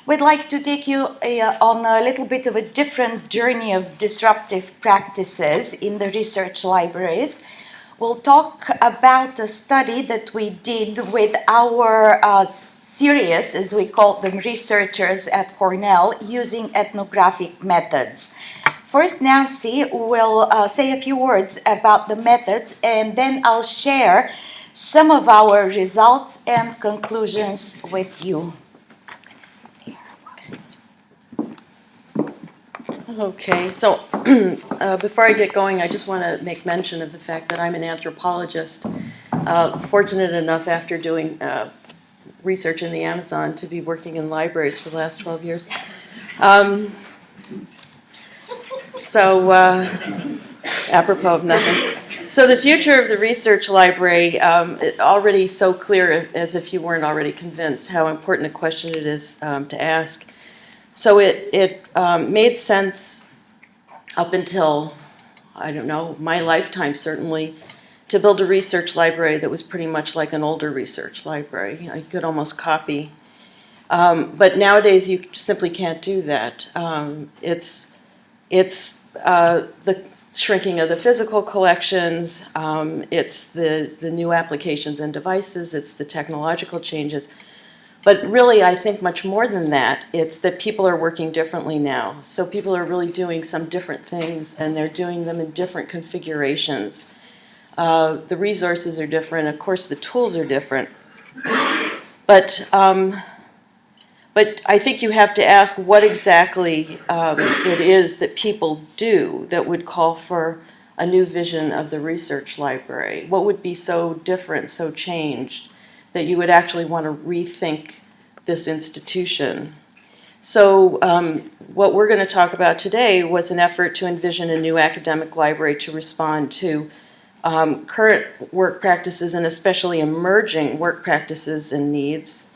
we'd like to take you on a little bit of a different journey of disruptive practices in the research libraries. We'll talk about a study that we did with our serious, as we call them, researchers at Cornell using ethnographic methods. First, Nancy will say a few words about the methods, and then I'll share some of our results and conclusions with you. Okay, so before I get going, I just want to make mention of the fact that I'm an anthropologist, fortunate enough after doing research in the Amazon to be working in libraries for the last 12 years. Apropos of nothing. So the future of the research library, already so clear, as if you weren't already convinced how important a question it is to ask. So it made sense up until, I don't know, my lifetime certainly, to build a research library that was pretty much like an older research library. You could almost copy. But nowadays you simply can't do that. It's the shrinking of the physical collections, it's the new applications and devices, it's the technological changes. But really, I think much more than that, it's that people are working differently now. So people are really doing some different things, and they're doing them in different configurations. The resources are different. Of course, the tools are different. But I think you have to ask what exactly it is that people do that would call for a new vision of the research library. What would be so different, so changed, that you would actually want to rethink this institution? So what we're going to talk about today was an effort to envision a new academic library to respond to current work practices and especially emerging work practices and needs.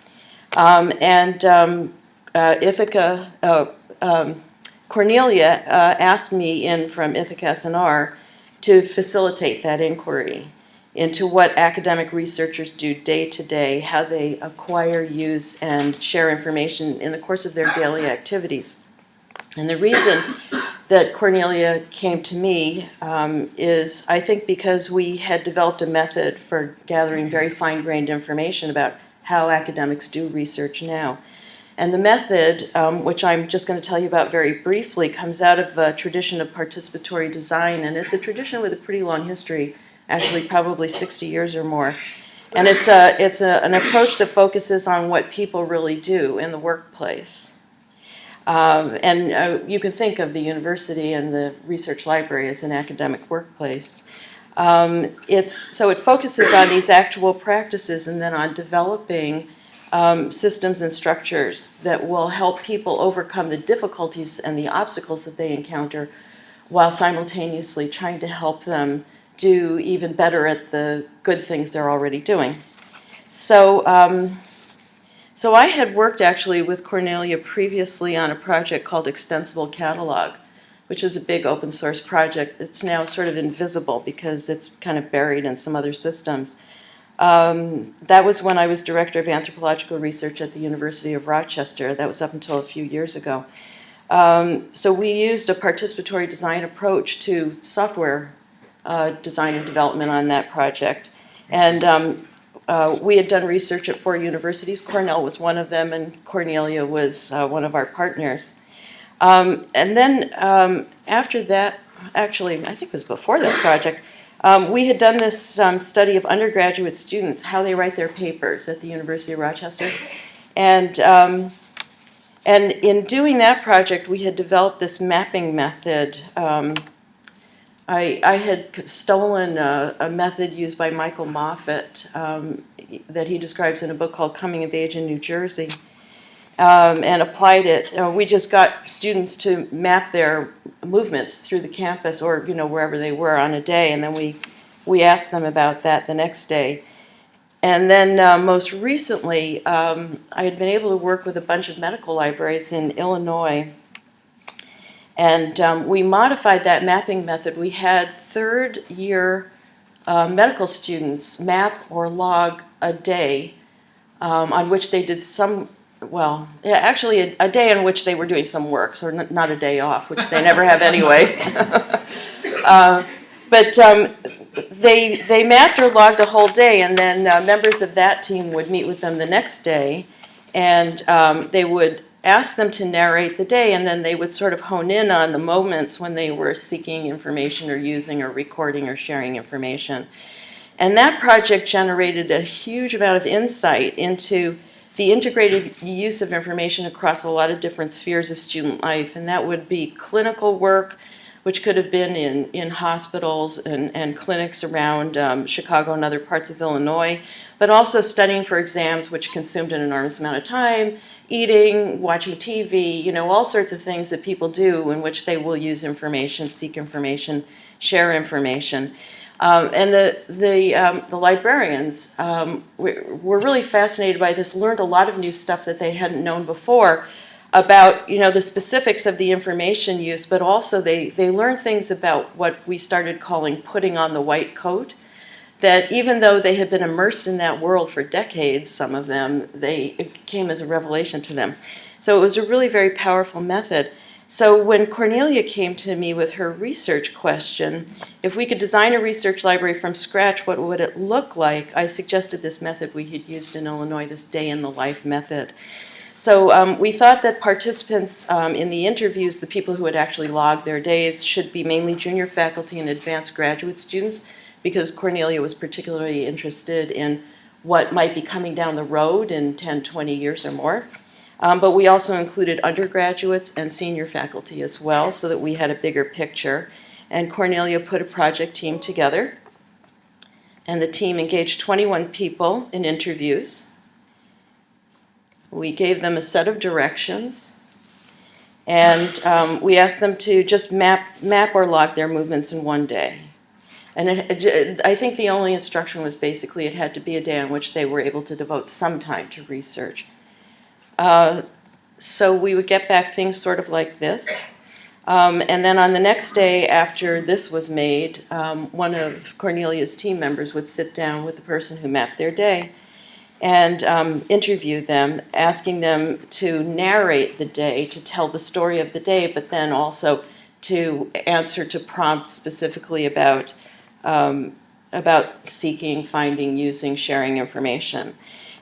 Ithaka, Kornelia asked me in from Ithaka S&R to facilitate that inquiry into what academic researchers do day to day, how they acquire, use, and share information in the course of their daily activities. And the reason that Kornelia came to me is, I think, because we had developed a method for gathering very fine-grained information about how academics do research now. And the method, which I'm just going to tell you about very briefly, comes out of a tradition of participatory design, and it's a tradition with a pretty long history, actually probably 60 years or more. And it's an approach that focuses on what people really do in the workplace. You can think of the university and the research library as an academic workplace. So it focuses on these actual practices and then on developing systems and structures that will help people overcome the difficulties and the obstacles that they encounter while simultaneously trying to help them do even better at the good things they're already doing. So I had worked actually with Kornelia previously on a project called Extensible Catalog, which is a big open source project. It's now sort of invisible because it's kind of buried in some other systems. That was when I was director of anthropological research at the University of Rochester. That was up until a few years ago. So we used a participatory design approach to software design and development on that project. And we had done research at 4 universities. Cornell was one of them, and Kornelia was one of our partners. And then after that, actually, I think it was before that project, we had done this study of undergraduate students, how they write their papers at the University of Rochester. And in doing that project, we had developed this mapping method. I had stolen a method used by Michael Moffat that he describes in a book called Coming of Age in New Jersey, and applied it. We just got students to map their movements through the campus or wherever they were on a day, and then we asked them about that the next day. And then most recently, I had been able to work with a bunch of medical libraries in Illinois. And we modified that mapping method. We had third-year medical students map or log a day on which they did some well, yeah, actually a day in which they were doing some work, so not a day off, which they never have anyway. But they mapped or logged a whole day, and then members of that team would meet with them the next day, and they would ask them to narrate the day, and then they would sort of hone in on the moments when they were seeking information or using or recording or sharing information. And that project generated a huge amount of insight into the integrated use of information across a lot of different spheres of student life, and that would be clinical work, which could have been in hospitals and clinics around Chicago and other parts of Illinois, but also studying for exams, which consumed an enormous amount of time, eating, watching TV, you know, all sorts of things that people do in which they will use information, seek information, share information. And the librarians were really fascinated by this, learned a lot of new stuff that they hadn't known before about, you know, the specifics of the information use, but also they learned things about what we started calling putting on the white coat, that even though they had been immersed in that world for decades, some of them, it came as a revelation to them. So it was a really very powerful method. So when Kornelia came to me with her research question, if we could design a research library from scratch, what would it look like? I suggested this method we had used in Illinois, this day in the life method. So we thought that participants in the interviews, the people who had actually logged their days, should be mainly junior faculty and advanced graduate students, because Kornelia was particularly interested in what might be coming down the road in 10, 20 years or more. But we also included undergraduates and senior faculty as well, so that we had a bigger picture. And Kornelia put a project team together, and the team engaged 21 people in interviews. We gave them a set of directions, and we asked them to just map or log their movements in one day. And I think the only instruction was basically it had to be a day on which they were able to devote some time to research. So we would get back things sort of like this. And then on the next day after this was made, one of Kornelia's team members would sit down with the person who mapped their day and interview them, asking them to narrate the day, to tell the story of the day, but then also to answer to prompts specifically about seeking, finding, using, sharing information.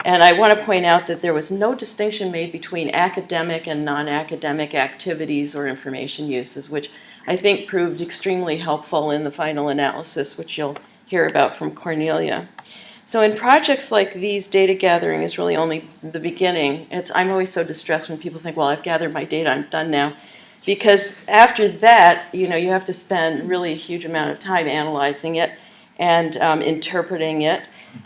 And I want to point out that there was no distinction made between academic and non-academic activities or information uses, which I think proved extremely helpful in the final analysis, which you'll hear about from Kornelia. So in projects like these, data gathering is really only the beginning. I'm always so distressed when people think, well, I've gathered my data, I'm done now. Because after that, you know, you have to spend really a huge amount of time analyzing it and interpreting it.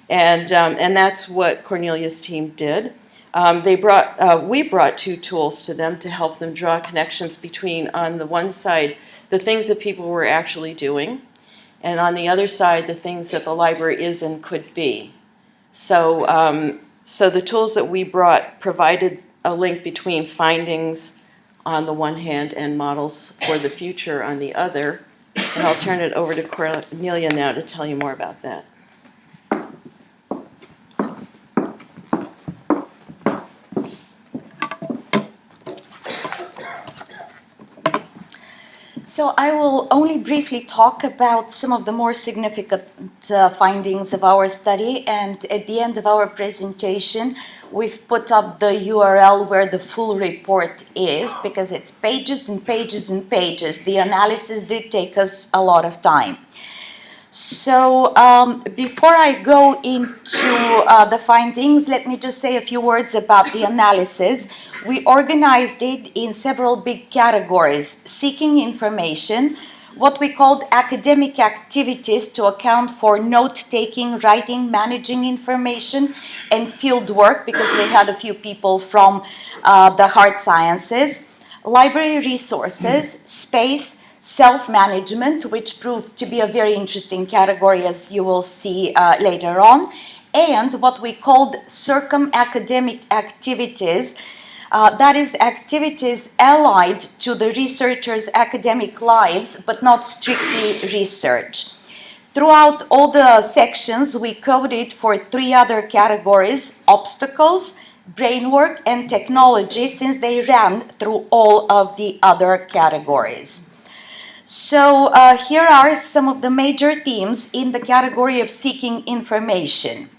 And that's what Kornelia's team did. We brought two tools to them to help them draw connections between, on the one side, the things that people were actually doing, and on the other side, the things that the library is and could be. So, so the tools that we brought provided a link between findings on the one hand and models for the future on the other. And I'll turn it over to Kornelia now to tell you more about that. So I will only briefly talk about some of the more significant findings of our study, and at the end of our presentation we've put up the URL where the full report is, because it's pages and pages and pages. The analysis did take us a lot of time. So before I go into the findings, let me just say a few words about the analysis. We organized it in several big categories: seeking information, what we called academic activities to account for note-taking, writing, managing information, and field work, because we had a few people from the hard sciences, library resources, space, self-management, which proved to be a very interesting category, as you will see later on, and what we called circum-academic activities. That is, activities allied to the researchers' academic lives, but not strictly research. Throughout all the sections, we coded for three other categories: obstacles, Brainwork, and technology, since they ran through all of the other categories. So here are some of the major themes in the category of seeking information.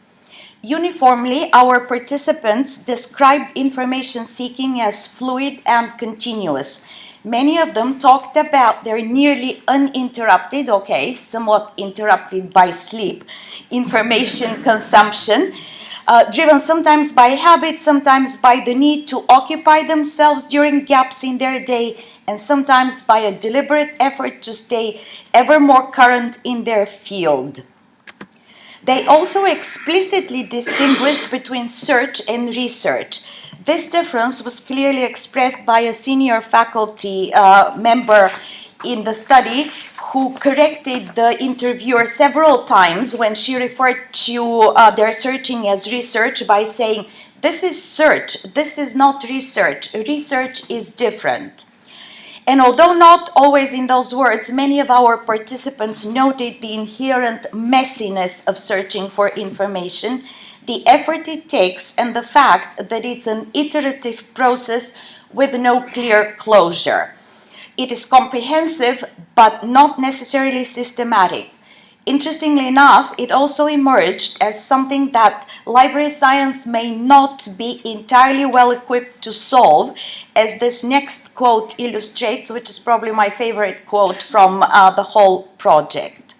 Uniformly, our participants described information seeking as fluid and continuous. Many of them talked about their nearly uninterrupted, somewhat interrupted by sleep, information consumption, driven sometimes by habit, sometimes by the need to occupy themselves during gaps in their day, and sometimes by a deliberate effort to stay ever more current in their field. They also explicitly distinguished between search and research. This difference was clearly expressed by a senior faculty member in the study who corrected the interviewer several times when she referred to their searching as research by saying, "This is search, this is not research. Research is different." And although not always in those words, many of our participants noted the inherent messiness of searching for information, the effort it takes, and the fact that it's an iterative process with no clear closure. It is comprehensive, but not necessarily systematic. Interestingly enough, it also emerged as something that library science may not be entirely well equipped to solve, as this next quote illustrates, which is probably my favorite quote from the whole project.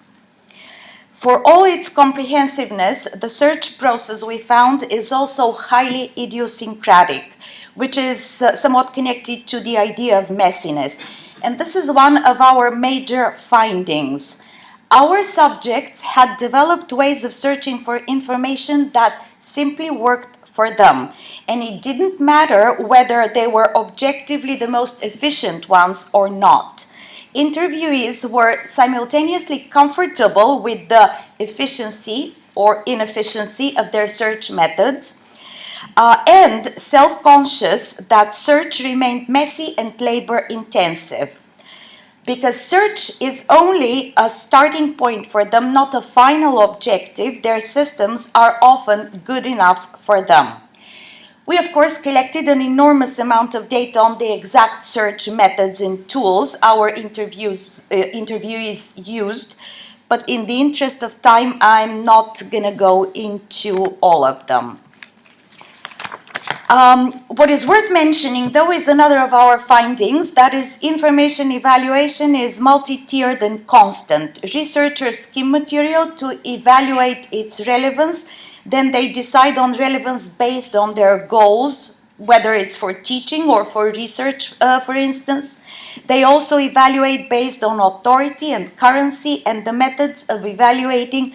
For all its comprehensiveness, the search process we found is also highly idiosyncratic, which is somewhat connected to the idea of messiness. And this is one of our major findings. Our subjects had developed ways of searching for information that simply worked for them, and it didn't matter whether they were objectively the most efficient ones or not. Interviewees were simultaneously comfortable with the efficiency or inefficiency of their search methods, and self-conscious that search remained messy and labor-intensive. Because search is only a starting point for them, not a final objective, their systems are often good enough for them. We, of course, collected an enormous amount of data on the exact search methods and tools our interviewees used, but in the interest of time, I'm not going to go into all of them. What is worth mentioning, though, is another of our findings, that is, information evaluation is multi-tiered and constant. Researchers skim material to evaluate its relevance, then they decide on relevance based on their goals, whether it's for teaching or for research, for instance. They also evaluate based on authority and currency, and the methods of evaluating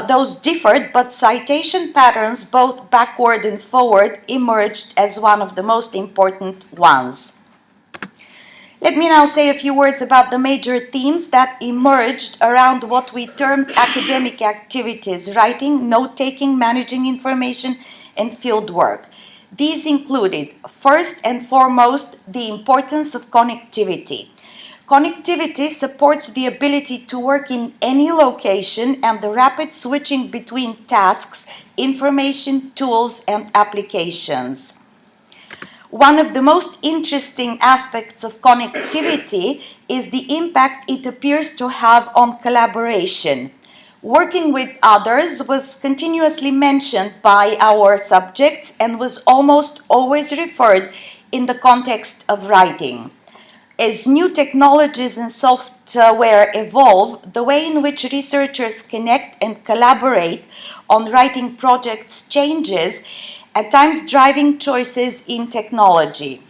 those differed, but citation patterns, both backward and forward, emerged as one of the most important ones. Let me now say a few words about the major themes that emerged around what we termed academic activities: writing, note-taking, managing information, and fieldwork. These included, first and foremost, the importance of connectivity. Connectivity supports the ability to work in any location and the rapid switching between tasks, information, tools, and applications. One of the most interesting aspects of connectivity is the impact it appears to have on collaboration. Working with others was continuously mentioned by our subjects and was almost always referred in the context of writing. As new technologies and software evolve, the way in which researchers connect and collaborate on writing projects changes, at times driving choices in technology.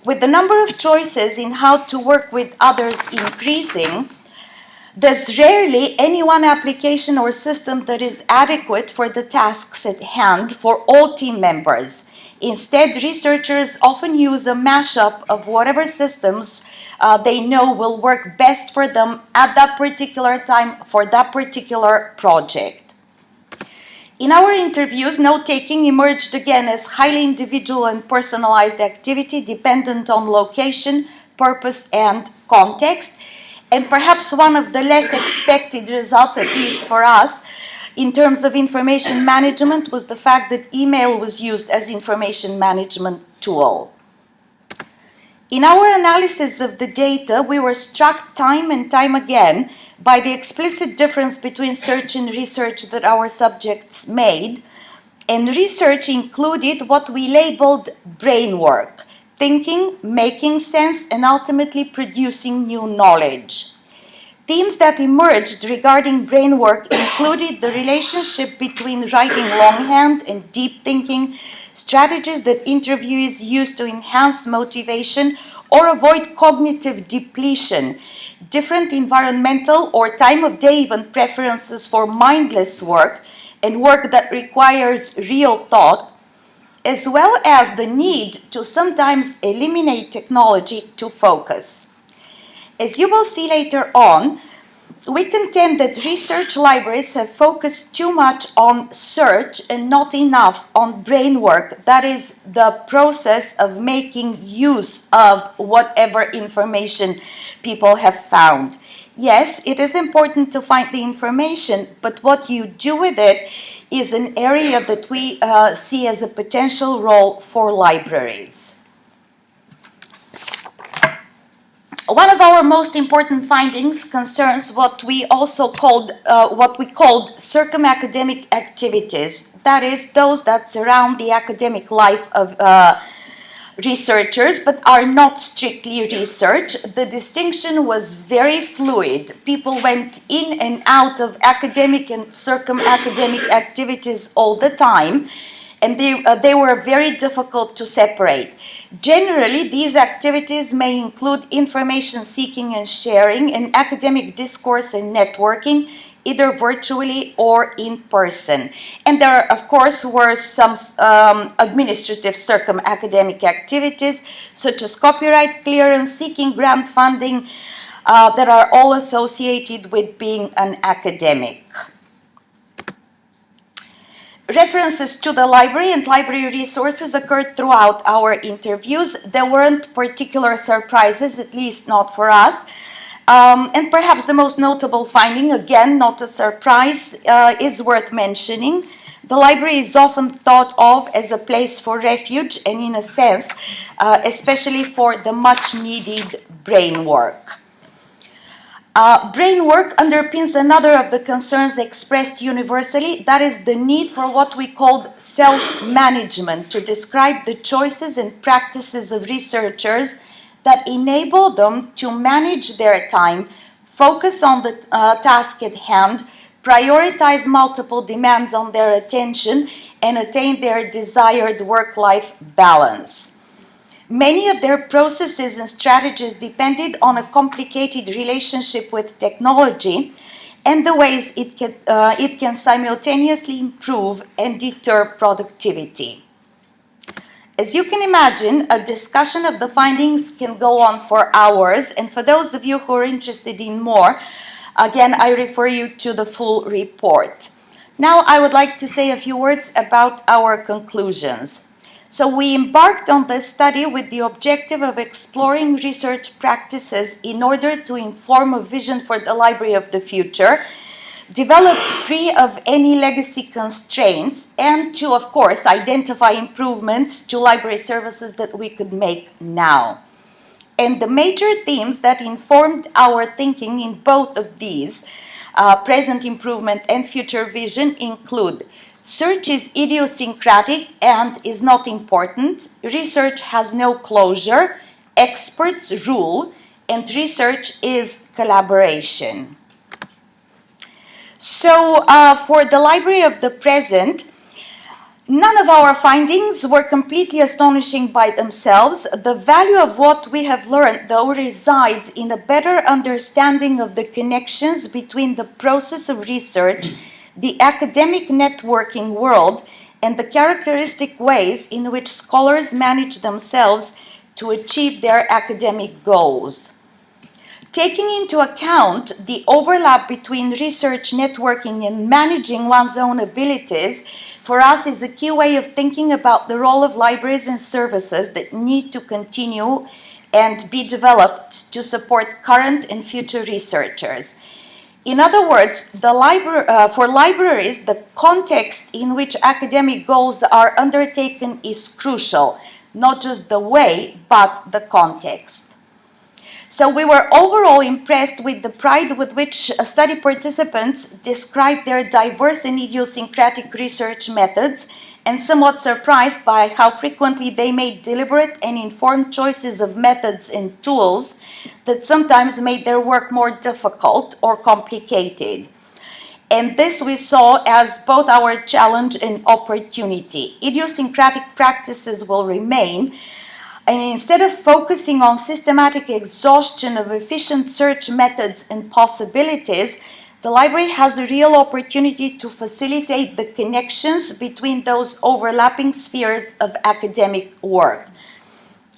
With the number of choices in how to work with others increasing, there's rarely any one application or system that is adequate for the tasks at hand for all team members. Instead, researchers often use a mashup of whatever systems they know will work best for them at that particular time for that particular project. In our interviews, note-taking emerged again as highly individual and personalized activity dependent on location, purpose, and context. And perhaps one of the less expected results, at least for us, in terms of information management was the fact that email was used as information management tool. In our analysis of the data, we were struck time and time again by the explicit difference between search and research that our subjects made. And research included what we labeled brainwork, thinking, making sense, and ultimately producing new knowledge. Themes that emerged regarding brainwork included the relationship between writing longhand and deep thinking, strategies that interviewees use to enhance motivation or avoid cognitive depletion, different environmental or time of day even preferences for mindless work and work that requires real thought, as well as the need to sometimes eliminate technology to focus. As you will see later on, we contend that research libraries have focused too much on search and not enough on brainwork, that is, the process of making use of whatever information people have found. Yes, it is important to find the information, but what you do with it is an area that we see as a potential role for libraries. One of our most important findings concerns what we called circum-academic activities. That is, those that surround the academic life of researchers, but are not strictly research. The distinction was very fluid. People went in and out of academic and circum-academic activities all the time, and they were very difficult to separate. Generally, these activities may include information seeking and sharing, and academic discourse and networking, either virtually or in person. And there, of course, were some administrative circum-academic activities, such as copyright clearance, seeking grant funding, that are all associated with being an academic. References to the library and library resources occurred throughout our interviews. There weren't particular surprises, at least not for us. And perhaps the most notable finding, again, not a surprise, is worth mentioning. The library is often thought of as a place for refuge and, in a sense, especially for the much-needed brainwork. Brainwork underpins another of the concerns expressed universally, that is the need for what we called self-management to describe the choices and practices of researchers that enable them to manage their time, focus on the task at hand, prioritize multiple demands on their attention, and attain their desired work-life balance. Many of their processes and strategies depended on a complicated relationship with technology and the ways it can simultaneously improve and deter productivity. As you can imagine, a discussion of the findings can go on for hours, and for those of you who are interested in more, again, I refer you to the full report. Now, I would like to say a few words about our conclusions. So we embarked on this study with the objective of exploring research practices in order to inform a vision for the library of the future, developed free of any legacy constraints, and to, of course, identify improvements to library services that we could make now. And the major themes that informed our thinking in both of these, present improvement and future vision, include: search is idiosyncratic and is not important. Research has no closure. Experts rule. And research is collaboration. So for the library of the present, none of our findings were completely astonishing by themselves. The value of what we have learned, though, resides in a better understanding of the connections between the process of research, the academic networking world, and the characteristic ways in which scholars manage themselves to achieve their academic goals. Taking into account the overlap between research, networking, and managing one's own abilities, for us is a key way of thinking about the role of libraries and services that need to continue and be developed to support current and future researchers. In other words, for libraries, the context in which academic goals are undertaken is crucial, not just the way, but the context. So we were overall impressed with the pride with which study participants described their diverse and idiosyncratic research methods, and somewhat surprised by how frequently they made deliberate and informed choices of methods and tools that sometimes made their work more difficult or complicated. And this we saw as both our challenge and opportunity. Idiosyncratic practices will remain, and instead of focusing on systematic exhaustion of efficient search methods and possibilities, the library has a real opportunity to facilitate the connections between those overlapping spheres of academic work.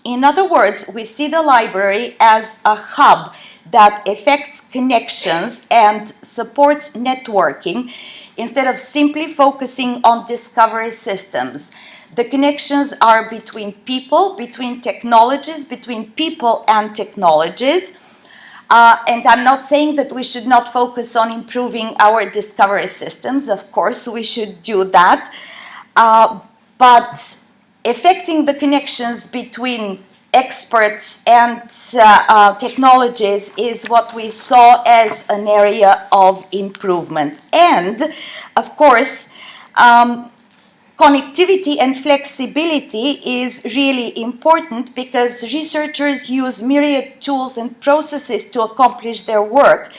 In other words, we see the library as a hub that effects connections and supports networking instead of simply focusing on discovery systems. The connections are between people, between technologies, between people and technologies. And I'm not saying that we should not focus on improving our discovery systems. Of course, we should do that. But affecting the connections between experts and technologies is what we saw as an area of improvement. And, of course, connectivity and flexibility is really important because researchers use myriad tools and processes to accomplish their work.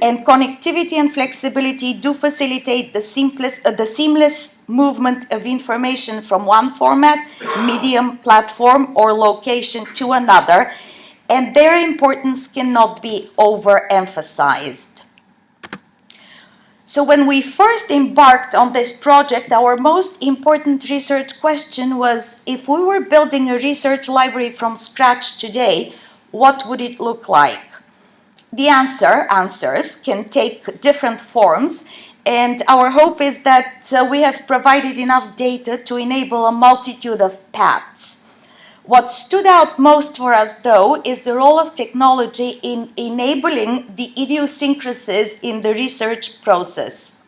And connectivity and flexibility do facilitate the seamless movement of information from one format, medium, platform, or location to another, and their importance cannot be overemphasized. So when we first embarked on this project, our most important research question was, if we were building a research library from scratch today, what would it look like? The answers can take different forms, and our hope is that we have provided enough data to enable a multitude of paths. What stood out most for us, though, is the role of technology in enabling the idiosyncrasies in the research process.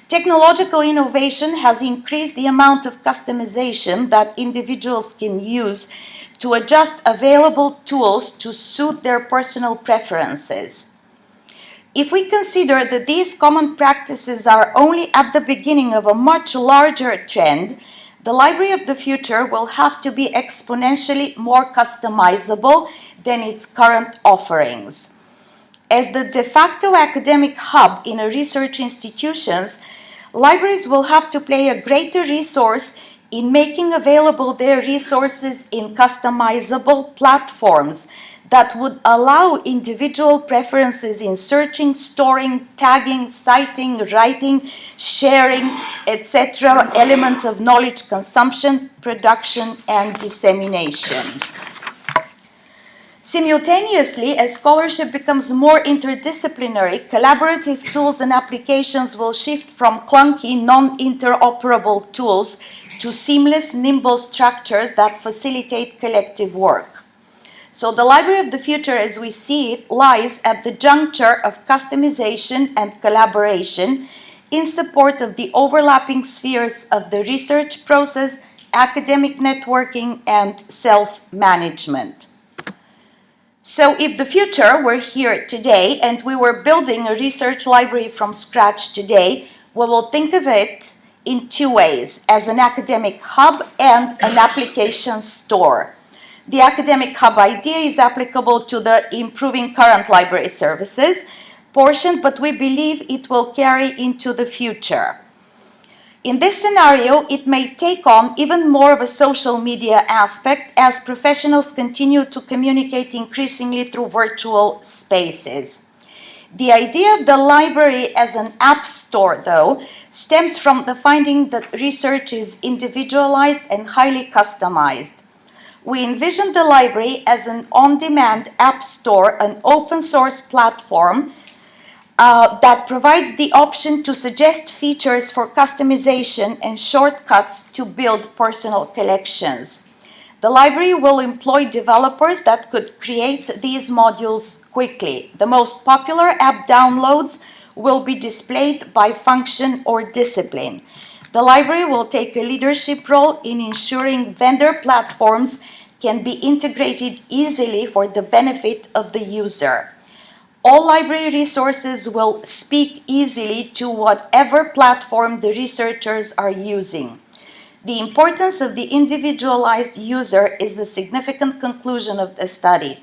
Technological innovation has increased the amount of customization that individuals can use to adjust available tools to suit their personal preferences. If we consider that these common practices are only at the beginning of a much larger trend, the library of the future will have to be exponentially more customizable than its current offerings. As the de facto academic hub in a research institutions, libraries will have to play a greater resource in making available their resources in customizable platforms that would allow individual preferences in searching, storing, tagging, citing, writing, sharing, etc., elements of knowledge consumption, production, and dissemination. Simultaneously, as scholarship becomes more interdisciplinary, collaborative tools and applications will shift from clunky, non-interoperable tools to seamless, nimble structures that facilitate collective work. So the library of the future, as we see it, lies at the juncture of customization and collaboration in support of the overlapping spheres of the research process, academic networking, and self-management. So if the future were here today and we were building a research library from scratch today, we will think of it in two ways, as an academic hub and an application store. The academic hub idea is applicable to the improving current library services portion, but we believe it will carry into the future. In this scenario, it may take on even more of a social media aspect as professionals continue to communicate increasingly through virtual spaces. The idea of the library as an app store, though, stems from the finding that research is individualized and highly customized. We envision the library as an on-demand app store, an open-source platform that provides the option to suggest features for customization and shortcuts to build personal collections. The library will employ developers that could create these modules quickly. The most popular app downloads will be displayed by function or discipline. The library will take a leadership role in ensuring vendor platforms can be integrated easily for the benefit of the user. All library resources will speak easily to whatever platform the researchers are using. The importance of the individualized user is the significant conclusion of the study.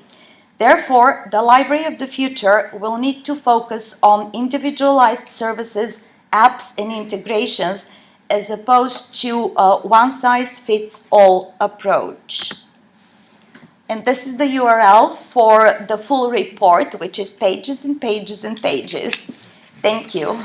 Therefore, the library of the future will need to focus on individualized services, apps, and integrations as opposed to a one-size-fits-all approach. And this is the URL for the full report, which is pages and pages and pages. Thank you.